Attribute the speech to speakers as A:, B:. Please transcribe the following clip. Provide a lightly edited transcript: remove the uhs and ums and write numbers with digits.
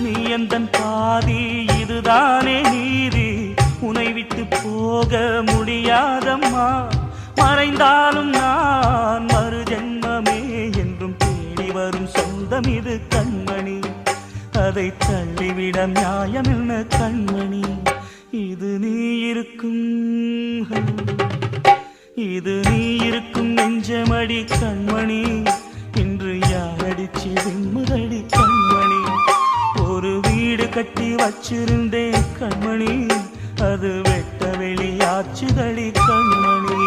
A: நீ எந்தன் பாதி, இதுதானே நீதி. உனை விட்டு போக முடியாதம்மா. மறைந்தாலும் நான் மறு ஜென்மமே என்றும் தேடி வரும் சொந்தம் இது கண்மணி. அதை தள்ளிவிட நியாயம் என்ன கண்மணி. இது நீ இருக்கும், இது நீ இருக்கும் நெஞ்சமடி கண்மணி. இன்று யாரடிச்சு விம்முதடி கண்மணி. ஒரு வீடு கட்டி வச்சிருந்தேன் கண்மணி, அது வெட்ட வெளியாச்சுதடி கண்மணி.